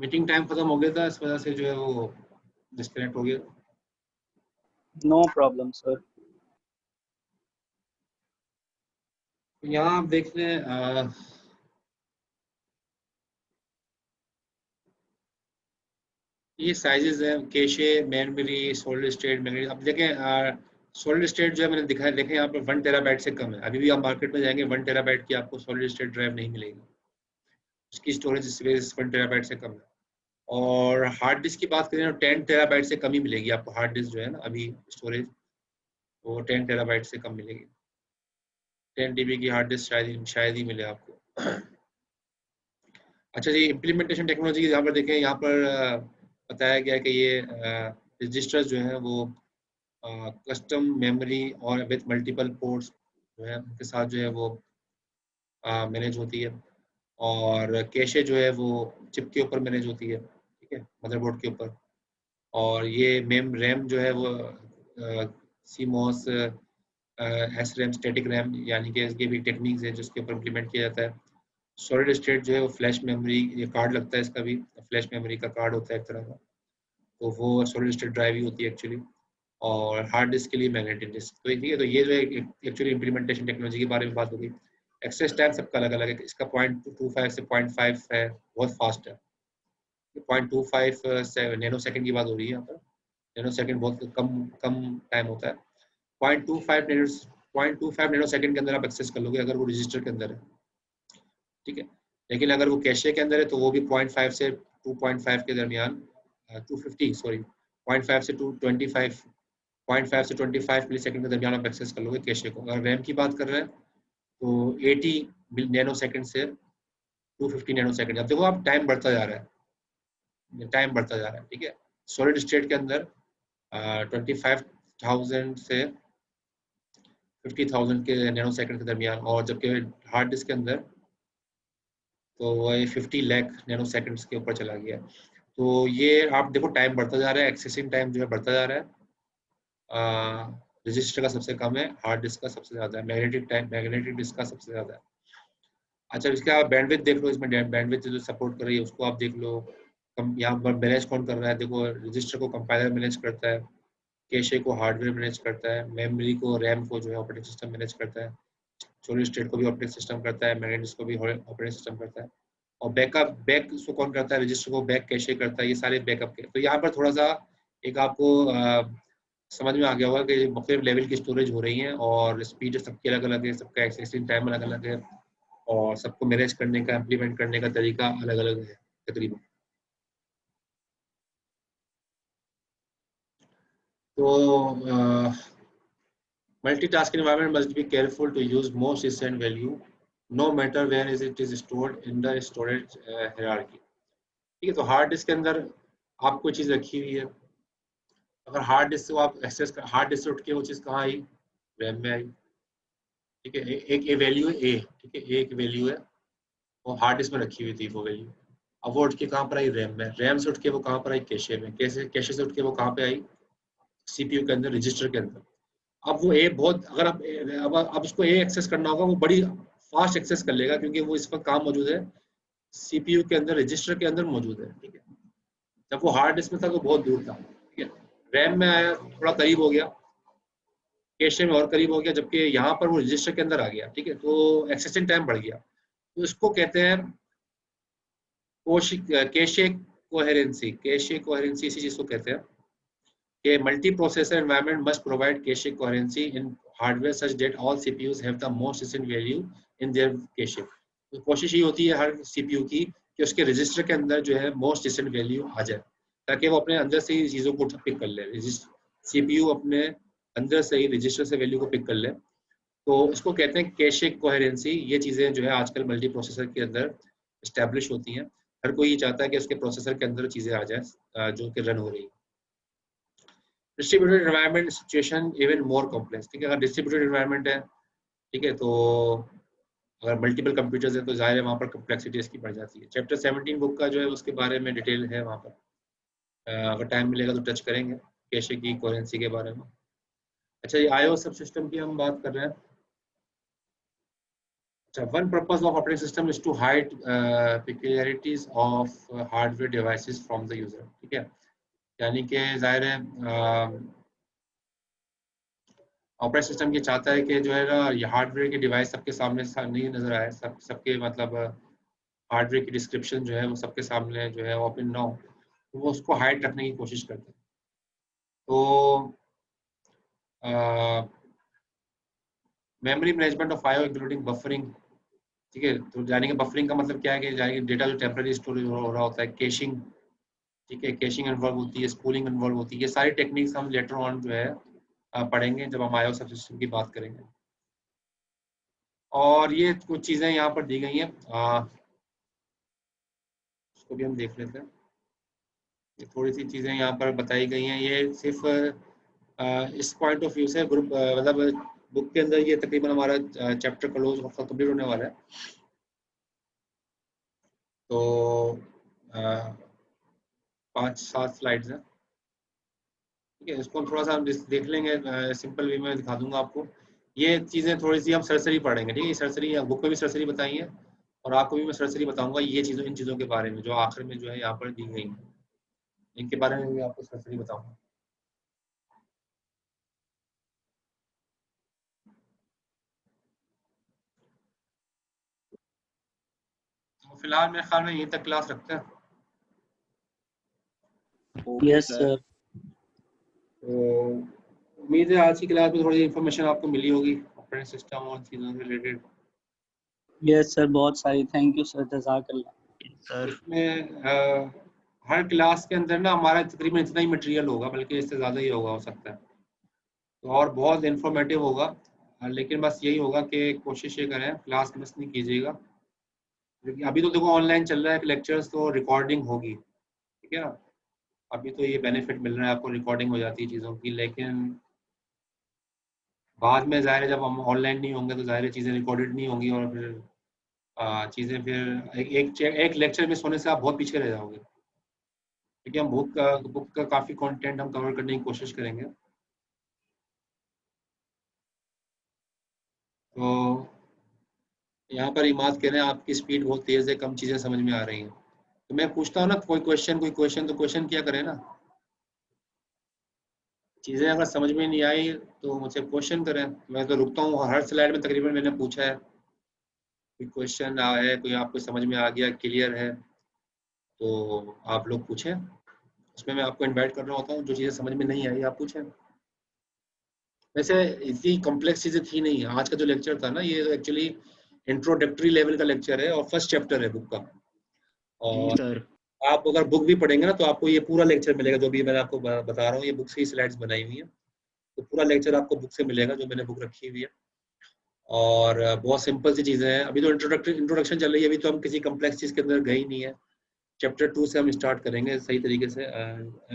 Meeting time खत्म हो गया था, इस वजह से जो है वो डिस्कनेक्ट हो गया। No problem sir. यहाँ आप देख लें ये साइजेस हैं, cache, memory, solid state memory. अब देखें सॉलिड स्टेट जो है मैंने दिखाया, देखें यहाँ पर 1 टेराबाइट से कम है। अभी भी आप मार्केट में जाएंगे 1 टेराबाइट की आपको सॉलिड स्टेट ड्राइव नहीं मिलेगी, उसकी स्टोरेज स्पेस 1 टेराबाइट से कम है। और हार्ड डिस्क की बात करें तो 10 टेराबाइट से कम ही मिलेगी आपको हार्ड डिस्क जो है ना अभी स्टोरेज, वो 10 टेराबाइट से कम मिलेगी। 10 TB की हार्ड डिस्क शायद ही मिले आपको। अच्छा जी, इम्प्लीमेंटेशन टेक्नोलॉजी यहाँ पर देखें, यहाँ पर बताया गया कि ये रजिस्टर्स जो हैं वो कस्टम मेमोरी और विथ मल्टीपल पोर्ट्स जो है उनके साथ जो है वो मैनेज होती है। और कैशे जो है वो चिप के ऊपर मैनेज होती है, ठीक है, मदरबोर्ड के ऊपर। और ये रैम जो है वो CMOS S RAM, static RAM, यानी कि इसकी भी टेक्निक्स है जिसके ऊपर इम्प्लीमेंट किया जाता है। सॉलिड स्टेट जो है वो फ्लैश मेमोरी, ये कार्ड लगता है इसका भी, फ्लैश मेमोरी का कार्ड होता है एक तरह का, तो वो सॉलिड स्टेट ड्राइव ही होती है एक्चुअली। और हार्ड डिस्क के लिए मैग्नेटिक डिस्क। तो ठीक है, तो ये जो है एक्चुअली इम्प्लीमेंटेशन टेक्नोलॉजी के बारे में बात हो गई। एक्सेस टाइम सबका अलग अलग है, इसका 0.25 से 0.5 है, बहुत फास्ट है। 0.25 नैनो सेकंड की बात हो रही है यहाँ पर। नैनो सेकंड बहुत कम कम टाइम होता है। 0.25 नैनो सेकंड के अंदर आप एक्सेस कर लोगे अगर वो रजिस्टर के अंदर है, ठीक है। लेकिन अगर वो कैशे के अंदर है तो वो भी 0.5 से 2.5 के दरमियान 250 सॉरी 0.5 से 225 0.5 से 25 मिली सेकंड के दरमियान आप एक्सेस कर लोगे कैशे को। अगर रैम की बात कर रहे हैं तो 80 नैनो सेकंड से 250 नैनो सेकंड। अब देखो आप टाइम बढ़ता जा रहा है, टाइम बढ़ता जा रहा है, ठीक है। सॉलिड स्टेट के अंदर 25,000 से 50,000 के नैनो सेकंड के दरमियान, और जबकि हार्ड डिस्क के अंदर तो वह 50 लाख नैनो सेकंड्स के ऊपर चला गया। तो ये आप देखो टाइम बढ़ता जा रहा है, एक्सेसिंग टाइम जो है बढ़ता जा रहा है। रजिस्टर का सबसे कम है, हार्ड डिस्क का सबसे ज़्यादा है, मैग्नेटिक डिस्क का सबसे ज़्यादा है। अच्छा, इसका आप बैंडविड्थ देख लो, इसमें बैंडविड्थ जो सपोर्ट कर रही है उसको आप देख लो। यहाँ पर मैनेज कौन कर रहा है, देखो रजिस्टर को कंपाइलर मैनेज करता है, कैशे को हार्डवेयर मैनेज करता है, मेमोरी को रैम को जो है ऑपरेटिंग सिस्टम मैनेज करता है, सॉलिड स्टेट को भी ऑपरेटिंग सिस्टम करता है, मैग्नेटिक डिस्क को भी ऑपरेटिंग सिस्टम करता है। और बैक उसको कौन करता है, रजिस्टर को बैक कैशे करता है, ये सारे बैकअप के। तो यहाँ पर थोड़ा सा एक आपको समझ में आ गया होगा कि मुख्तलिफ लेवल की स्टोरेज हो रही है और स्पीड सबकी अलग अलग है, सबका एक्सेसिंग टाइम अलग अलग है और सबको मैनेज करने का, इम्प्लीमेंट करने का तरीका अलग अलग है तकरीबन। तो multitasking environment must be careful to use most recent value no matter where is it is stored in the storage hierarchy। ठीक है, तो हार्ड डिस्क के अंदर आप कोई चीज़ रखी हुई है, अगर हार्ड डिस्क को आप एक्सेस कर, हार्ड डिस्क से उठ के वो चीज़ कहाँ आई, रैम में आई, ठीक है। एक ए वैल्यू है ए, ठीक है, एक वैल्यू है वो हार्ड डिस्क में रखी हुई थी वो वैल्यू, अब वो उठ के कहाँ पर आई, रैम में, रैम से उठ के वो कहाँ पर आई, कैशे में, कैशे से उठ के वो कहाँ पे आई, CPU के अंदर, रजिस्टर के अंदर। अब वो ए बहुत, अगर आप अब उसको ए एक्सेस करना होगा वो बड़ी फास्ट एक्सेस कर लेगा क्योंकि वो इस वक्त कहाँ मौजूद है, CPU के अंदर, रजिस्टर के अंदर मौजूद है, ठीक है। जब वो हार्ड डिस्क में था तो बहुत दूर था, ठीक है। रैम में आया थोड़ा करीब हो गया, कैशे में और करीब हो गया, जबकि यहाँ पर वो रजिस्टर के अंदर आ गया, ठीक है, तो एक्सेसिंग टाइम बढ़ गया। तो इसको कहते हैं कैशे कोहेरेंसी। कैशे कोहेरेंसी इसी चीज को कहते हैं कि multiprocessor environment must provide cache coherency in hardware such that all CPUs have the most recent value in their cache। तो कोशिश ये होती है हर CPU की कि उसके रजिस्टर के अंदर जो है मोस्ट रिसेंट वैल्यू आ जाए ताकि वो अपने अंदर से ही चीज़ों को पिक कर ले, CPU अपने अंदर से ही रजिस्टर से वैल्यू को पिक कर ले। तो इसको कहते हैं कैशे कोहेरेंसी। ये चीज़ें जो है आजकल मल्टी प्रोसेसर के अंदर इस्टेब्लिश होती हैं। हर कोई ये चाहता है कि उसके प्रोसेसर के अंदर चीज़ें आ जाए जो कि रन हो रही है। Distributed environment situation even more complex, ठीक है। अगर डिस्ट्रीब्यूटेड एनवायरनमेंट है, ठीक है, तो अगर मल्टीपल कंप्यूटर्स है तो जाहिर है वहाँ पर कम्प्लेक्सिटी इसकी बढ़ जाती है। चैप्टर 17 बुक का जो है उसके बारे में डिटेल है वहाँ पर, अगर टाइम मिलेगा तो टच करेंगे कैशे की कोहेरेंसी के बारे में। अच्छा, ये IO सब सिस्टम की हम बात कर रहे हैं। So one purpose of operating system is to hide peculiarities of hardware devices from the user. ठीक है, यानी कि जाहिर है ऑपरेटिंग सिस्टम ये चाहता है कि जो है ना ये हार्डवेयर के डिवाइस सबके सामने नहीं नजर आए, सबके मतलब हार्डवेयर की डिस्क्रिप्शन जो है वो सबके सामने जो है ओपन ना हो, तो वो उसको हाइड रखने की कोशिश करते हैं। तो memory management of IO including buffering, ठीक है, तो यानी कि बफरिंग का मतलब क्या है कि यानी कि डेटा जो टेम्पररी स्टोरेज हो रहा होता है, कैशिंग, ठीक है, कैशिंग इन्वॉल्व होती है, स्पूलिंग इन्वॉल्व होती है, ये सारी टेक्निक्स हम लेटर ऑन जो है पढ़ेंगे जब हम आईओ सबसिस्टम की बात करेंगे। और ये कुछ चीज़ें यहाँ पर दी गई हैं, उसको भी हम देख लेते हैं। ये थोड़ी सी चीज़ें यहाँ पर बताई गई हैं, ये सिर्फ इस पॉइंट ऑफ व्यू से ग्रुप मतलब बुक के अंदर ये तकरीबन हमारा चैप्टर क्लोज कंप्लीट होने वाला है। तो 5-7 स्लाइड्स हैं, ठीक है, इसको हम थोड़ा सा हम देख लेंगे, सिंपल वे में दिखा दूंगा आपको। ये चीज़ें थोड़ी सी हम सरसरी पढ़ेंगे, ठीक है, सरसरी बुक में भी सरसरी बताई है और आपको भी मैं सरसरी बताऊंगा ये चीज़ों इन चीज़ों के बारे में जो आखिर में जो है यहाँ पर दी गई हैं, इनके बारे में भी आपको सरसरी बताऊंगा। तो फिलहाल मेरे ख्याल में यहीं तक क्लास रखते हैं। Yes, sir. तो उम्मीद है आज की क्लास में थोड़ी इन्फॉर्मेशन आपको मिली होगी ऑपरेटिंग सिस्टम और चीज़ों से रिलेटेड। Yes, sir. बहुत सारी। Thank you, sir. जज़ाकल्लाह। Sir. इसमें हर क्लास के अंदर ना हमारा तकरीबन इतना ही मटेरियल होगा, बल्कि इससे ज़्यादा ही होगा हो सकता है, तो और बहुत इन्फॉर्मेटिव होगा। लेकिन बस यही होगा कि कोशिश ये करें क्लास मिस नहीं कीजिएगा, क्योंकि अभी तो देखो ऑनलाइन चल रहा है लेक्चर्स, तो रिकॉर्डिंग होगी, ठीक है ना, अभी तो ये बेनिफिट मिल रहा है आपको, रिकॉर्डिंग हो जाती है चीज़ों की, लेकिन बाद में ज़ाहिर है जब हम ऑनलाइन नहीं होंगे तो ज़ाहिर है चीज़ें रिकॉर्डेड नहीं होंगी और फिर चीज़ें फिर एक लेक्चर मिस होने से आप बहुत पीछे रह जाओगे। ठीक है, हम बुक का काफ़ी कंटेंट हम कवर करने की कोशिश करेंगे। तो यहाँ पर इमाद कह रहे हैं आपकी स्पीड बहुत तेज़ है, कम चीज़ें समझ में आ रही हैं। तो मैं पूछता हूँ ना कोई क्वेश्चन तो क्वेश्चन किया करें ना, चीज़ें अगर समझ में नहीं आई तो मुझसे क्वेश्चन करें। मैं तो रुकता हूँ, हर स्लाइड में तकरीबन मैंने पूछा है, कोई क्वेश्चन आया है, कोई आपको समझ में आ गया, क्लियर है, तो आप लोग पूछें। उसमें मैं आपको इनवाइट कर रहा होता हूँ, जो चीज़ें समझ में नहीं आई आप पूछें। वैसे इतनी कॉम्प्लेक्स चीज़ें थी नहीं, आज का जो लेक्चर था ना ये एक्चुअली इंट्रोडक्टरी लेवल का लेक्चर है और फर्स्ट चैप्टर है बुक का। और सर। आप अगर बुक भी पढ़ेंगे ना तो आपको ये पूरा लेक्चर मिलेगा, जो भी मैंने आपको बता रहा हूँ, ये बुक से ही स्लाइड्स बनाई हुई है, तो पूरा लेक्चर आपको बुक से मिलेगा जो मैंने बुक रखी हुई है। और बहुत सिंपल सी चीज़ें हैं, अभी तो इंट्रोडक्शन चल रही है, अभी तो हम किसी कम्प्लेक्स चीज़ के अंदर गए ही नहीं है। चैप्टर 2 से हम स्टार्ट करेंगे सही तरीके से।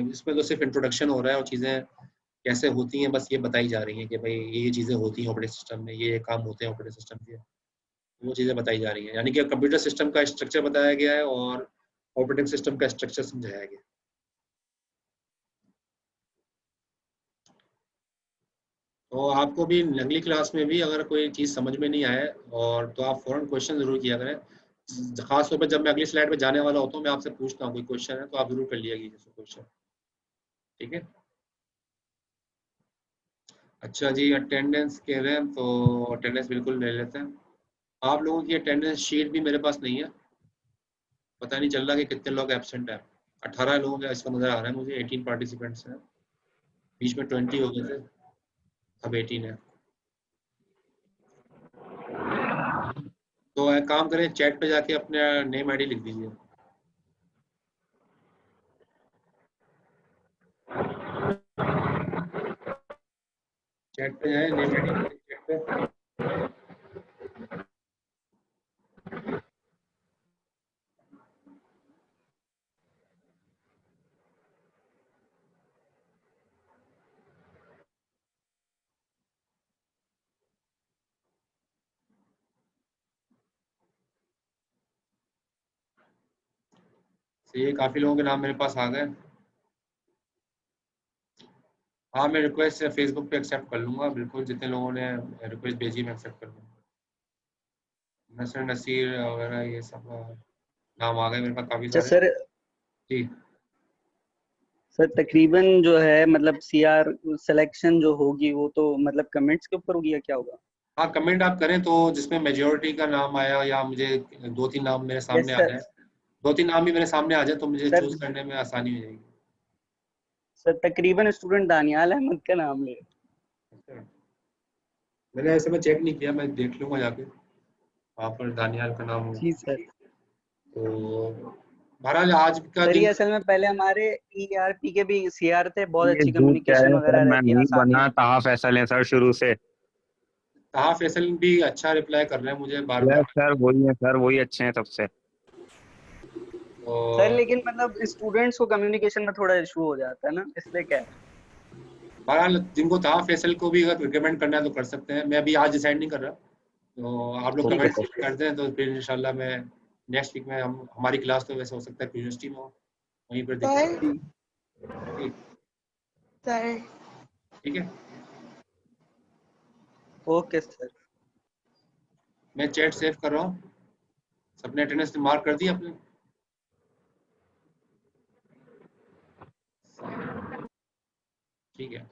इसमें तो सिर्फ इंट्रोडक्शन हो रहा है और चीज़ें कैसे होती हैं बस ये बताई जा रही हैं कि भाई ये चीज़ें होती हैं ऑपरेटिंग सिस्टम में, ये काम होते हैं ऑपरेटिंग सिस्टम के, वो चीज़ें बताई जा रही हैं, यानी कि कंप्यूटर सिस्टम का स्ट्रक्चर बताया गया है और ऑपरेटिंग सिस्टम का स्ट्रक्चर समझाया गया। तो आपको भी अगली क्लास में भी अगर कोई चीज़ समझ में नहीं आए और तो आप फ़ौरन क्वेश्चन ज़रूर किया करें। खास तौर पर जब मैं अगली स्लाइड में जाने वाला होता हूँ मैं आपसे पूछता हूँ कोई क्वेश्चन है तो आप ज़रूर कर लिएगी क्वेश्चन, ठीक है। अच्छा जी, अटेंडेंस कह रहे हैं तो अटेंडेंस बिल्कुल ले लेते हैं। आप लोगों की अटेंडेंस शीट भी मेरे पास नहीं है, पता नहीं चल रहा कि कितने लोग एब्सेंट हैं। 18 लोगों का इसका नज़र आ रहा है मुझे, 18 पार्टिसिपेंट्स हैं, बीच में 20 हो गए थे, अब 18 है। तो एक काम करें, चैट पे जाके अपने नेम आईडी लिख दीजिए। चैट पे जाए, नेम आईडी चैट पे। तो ये काफ़ी लोगों के नाम मेरे पास आ गए। हाँ, मैं रिक्वेस्ट फेसबुक पे एक्सेप्ट कर लूँगा, बिल्कुल जितने लोगों ने रिक्वेस्ट भेजी मैं एक्सेप्ट कर लूँगा। नसर नसीर वगैरह ये सब नाम आ गए मेरे पास काफी अच्छा सारे। सर, जी। सर तकरीबन जो है मतलब सीआर सिलेक्शन जो होगी वो तो मतलब कमेंट्स के ऊपर होगी या क्या होगा? हाँ, कमेंट आप करें तो जिसमें मेजोरिटी का नाम आया या मुझे 2-3 नाम मेरे यस सामने आ सर। जाए, 2-3 नाम भी मेरे सामने आ जाए तो मुझे सर, चूज करने में आसानी हो जाएगी। सर तकरीबन स्टूडेंट दानियाल अहमद का नाम ले। अच्छा। मैंने ऐसे में चेक नहीं किया, मैं देख लूंगा जाके वहाँ पर दानियाल का नाम हो जी सर। तो। बहरहाल आज का सर ये दिन। असल में पहले हमारे ईआरपी के भी सीआर थे, बहुत ये अच्छी झूठ कह कम्युनिकेशन रहे हैं सर, वगैरह मैं रहती है, नहीं आसानी बना। रहती ताहा फैसल है सर शुरू से। ताहा फैसल भी अच्छा रिप्लाई कर रहे हैं मुझे बार यस बार। सर, वही है सर, वही अच्छे हैं सबसे। है। सर तो लेकिन मतलब स्टूडेंट्स को कम्युनिकेशन में थोड़ा इशू हो जाता है ना, इसलिए क्या है। बहरहाल जिनको ताहा फैसल को भी अगर रिकमेंड करना है तो कर सकते हैं, मैं अभी आज डिसाइड नहीं कर रहा। तो आप लोग ठीक है कमेंट्स सर। कर दें तो फिर इंशाल्लाह मैं नेक्स्ट वीक में, हम हमारी क्लास तो वैसे हो सकता है यूनिवर्सिटी में हो, वहीं पर दिखा। सर जी ठीक। सर ठीक है। Okay sir. मैं चैट सेव कर रहा हूँ। सबने अटेंडेंस मार्क कर दी आपने? ठीक है।